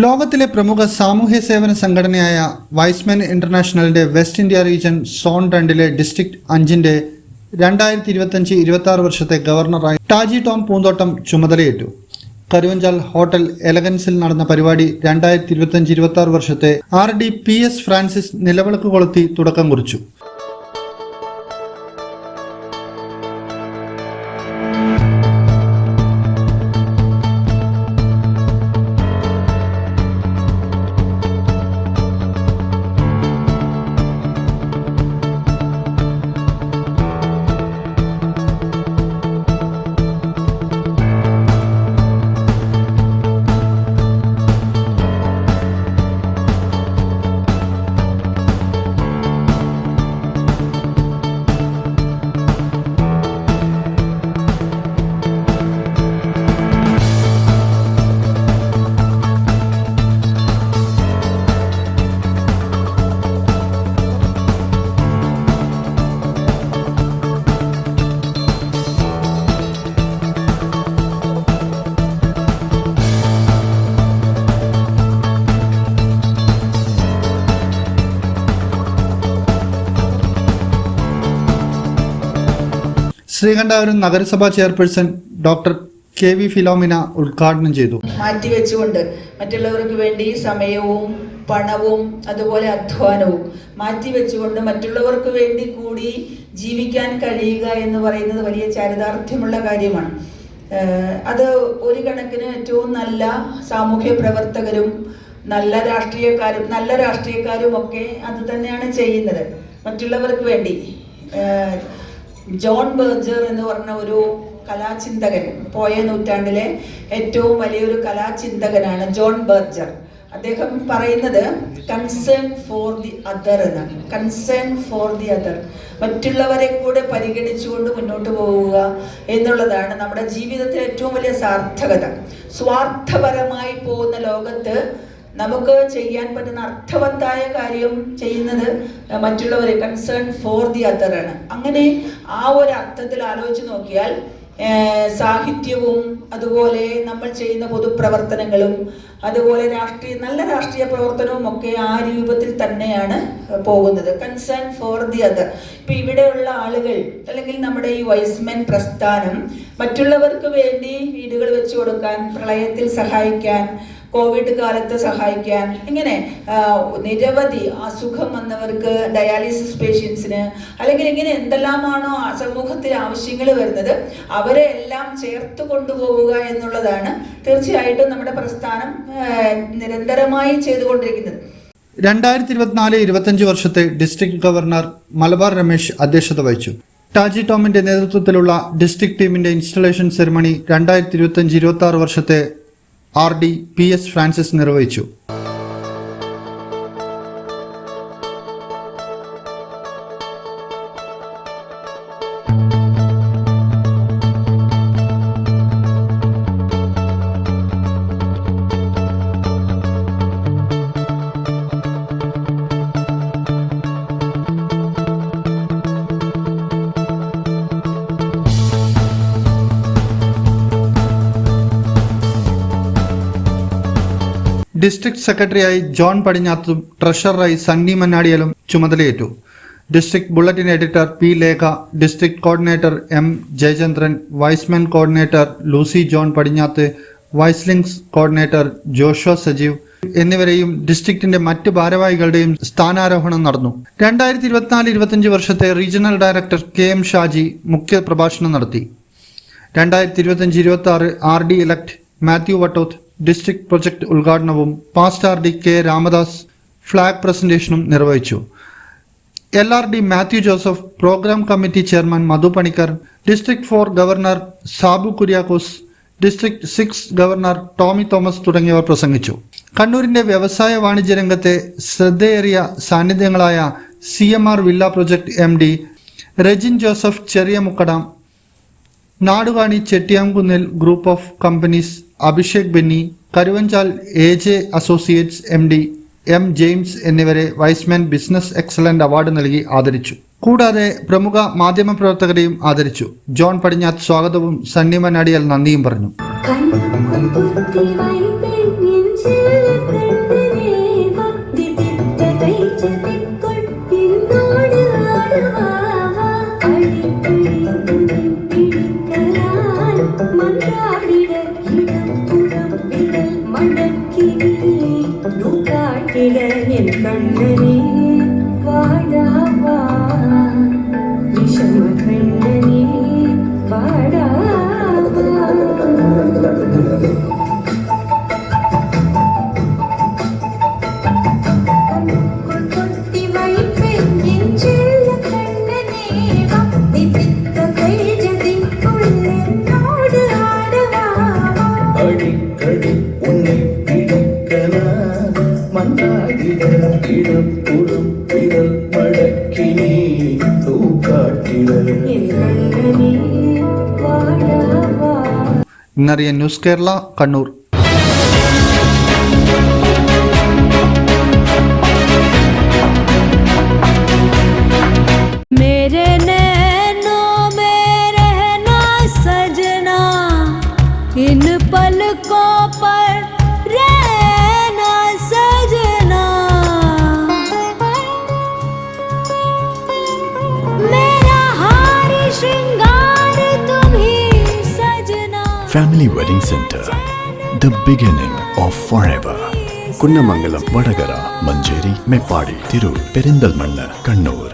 ലോകത്തിലെ പ്രമുഖ സാമൂഹ്യ സേവന സംഘടനയായ വൈസ്മെൻ ഇന്റർനാഷണലിന്റെ west India region zone 2 district 5 2025-26 വർഷത്തെ ഗവർണറായി ടാജി ടോം പൂന്തോട്ടം ചുമതലയേറ്റു. കരുവഞ്ചാൽ ഹോട്ടൽ എലഗൻസിൽ നടന്ന പരിപാടി 2025-26 വർഷത്തെ RD PS ഫ്രാൻസിസ് നിലവിളക്ക് കൊളുത്തി തുടക്കം കുറിച്ചു. ശ്രീകണ്ഠാപുരം നഗരസഭാ ചെയർപേഴ്സൺ ഡോക്ടർ KV ഫിലോമിന ഉദ്ഘാടനം ചെയ്തു. മാറ്റിവെച്ചുകൊണ്ട് മറ്റുള്ളവർക്ക് വേണ്ടി സമയവും പണവും അതുപോലെ അധ്വാനവും മാറ്റിവെച്ചുകൊണ്ട് മറ്റുള്ളവർക്ക് വേണ്ടി കൂടി ജീവിക്കാൻ കഴിയുക എന്ന് പറയുന്നത് വലിയ ചാരിതാർത്ഥ്യമുള്ള കാര്യമാണ്. അത് ഒരു കണക്കിന് ഏറ്റവും നല്ല സാമൂഹ്യ പ്രവർത്തകരും നല്ല രാഷ്ട്രീയക്കാരും ഒക്കെ അത് തന്നെയാണ് ചെയ്യുന്നത്. മറ്റുള്ളവർക്ക് വേണ്ടി ജോൺ ബർജർ എന്ന് പറഞ്ഞ ഒരു കലാചിന്തകൻ, പോയ നൂറ്റാണ്ടിലെ ഏറ്റവും വലിയൊരു കലാചിന്തകനാണ് ജോൺ ബർജർ. അദ്ദേഹം പറയുന്നത് കൺസേൺ ഫോർ ദി അതർ എന്നാണ്. കൺസേൺ ഫോർ ദി അതർ, മറ്റുള്ളവരെ കൂടെ പരിഗണിച്ചുകൊണ്ട് മുന്നോട്ട് പോവുക എന്നുള്ളതാണ് നമ്മുടെ ജീവിതത്തിലെ ഏറ്റവും വലിയ സാർത്ഥകത. സ്വാർത്ഥപരമായി പോകുന്ന ലോകത്ത് നമുക്ക് ചെയ്യാൻ പറ്റുന്ന അർത്ഥവത്തായ കാര്യം ചെയ്യുന്നത് മറ്റുള്ളവരെ കൺസേൺ ഫോർ ദി അതർ ആണ്. അങ്ങനെ ആ ഒരു അർത്ഥത്തിൽ ആലോചിച്ച് നോക്കിയാൽ സാഹിത്യവും അതുപോലെ നമ്മൾ ചെയ്യുന്ന പൊതുപ്രവർത്തനങ്ങളും അതുപോലെ നല്ല രാഷ്ട്രീയ പ്രവർത്തനവും ഒക്കെ ആ രൂപത്തിൽ തന്നെയാണ് പോകുന്നത്. Concern for the other. ഇപ്പൊ ഇവിടെയുള്ള ആളുകൾ അല്ലെങ്കിൽ നമ്മുടെ ഈ വൈസ്മെൻ പ്രസ്ഥാനം മറ്റുള്ളവർക്ക് വേണ്ടി വീടുകൾ വെച്ചു കൊടുക്കാൻ, പ്രളയത്തിൽ സഹായിക്കാൻ, കോവിഡ് കാലത്ത് സഹായിക്കാൻ, ഇങ്ങനെ നിരവധി അസുഖം വന്നവർക്ക്, ഡയാലിസിസ് പേഷ്യൻസിന്, അല്ലെങ്കിൽ ഇങ്ങനെ എന്തെല്ലാമാണോ സമൂഹത്തിൽ ആവശ്യങ്ങൾ വരുന്നത് അവരെ എല്ലാം ചേർത്ത് കൊണ്ടുപോവുക എന്നുള്ളതാണ് തീർച്ചയായിട്ടും നമ്മുടെ പ്രസ്ഥാനം നിരന്തരമായി ചെയ്തുകൊണ്ടിരിക്കുന്നത്. 2024-25 വർഷത്തെ ഡിസ്ട്രിക്ട് ഗവർണർ മലബാർ രമേശ് അധ്യക്ഷത വഹിച്ചു. ടാജി ടോമിന്റെ നേതൃത്വത്തിലുള്ള ഡിസ്ട്രിക്ട് ടീമിന്റെ ഇൻസ്റ്റലേഷൻ സെറിമണി 2025-26 വർഷത്തെ RD PS ഫ്രാൻസിസ് നിർവഹിച്ചു. ഡിസ്ട്രിക്ട് സെക്രട്ടറിയായി ജോൺ പടിഞ്ഞാത്തും ട്രഷററായി സണ്ണി മന്നാടിയലും ചുമതലയേറ്റു. District bulletin editor P Lekha, district coordinator M Jayachandran, Y's Men coordinator Lucy John Padinjath, Y's Lings coordinator Joshua Sajeev എന്നിവരെയും ഡിസ്ട്രിക്റ്റിന്റെ മറ്റ് ഭാരവാഹികളുടെയും സ്ഥാനാരോഹണം നടന്നു. 2024-25 വർഷത്തെ റീജിയണൽ ഡയറക്ടർ KM ഷാജി മുഖ്യ പ്രഭാഷണം നടത്തി. 2025-26 RD elect Mathew Vattoth district project ഉദ്ഘാടനവും past RD K Ramadas flag പ്രസന്റേഷനും നിർവഹിച്ചു. LRD Mathew Joseph, programme committee chairman Madhu Panicker, district 4 governor Sabu Kuriakose, district 6 governor Tomy Thomas തുടങ്ങിയവർ പ്രസംഗിച്ചു. കണ്ണൂരിന്റെ വ്യവസായ വാണിജ്യ രംഗത്തെ ശ്രദ്ധേറിയ സാന്നിധ്യങ്ങളായ CMR villa project MD Rejin Joseph Cheriya Mukkadam, Nadukani ചെട്ടിയാംകുന്നിൽ group of companies Abhishek Benny, Karuvanchal AJ associates MD M James എന്നിവരെ വൈസ്മെൻ ബിസിനസ് എക്സലന്റ് അവാർഡ് നൽകി ആദരിച്ചു. കൂടാതെ പ്രമുഖ മാധ്യമപ്രവർത്തകരെയും ആദരിച്ചു. ജോൺ പടിഞ്ഞാത്ത് സ്വാഗതവും സണ്ണി മന്നാടിയൽ നന്ദിയും പറഞ്ഞു. ഇന്നറിയ ന്യൂസ് കേരള കണ്ണൂർ. मेरे नैनों में रहना सजना, इन पलकों पर रहना सजना, मेरा हार श्रृंगार तुम ही सजना. Family Wedding Center, the beginning of forever. Kunnamangalam, Vadakara, Manjeri, Meppadi, Tirur, Perinthalmanna, Kannur.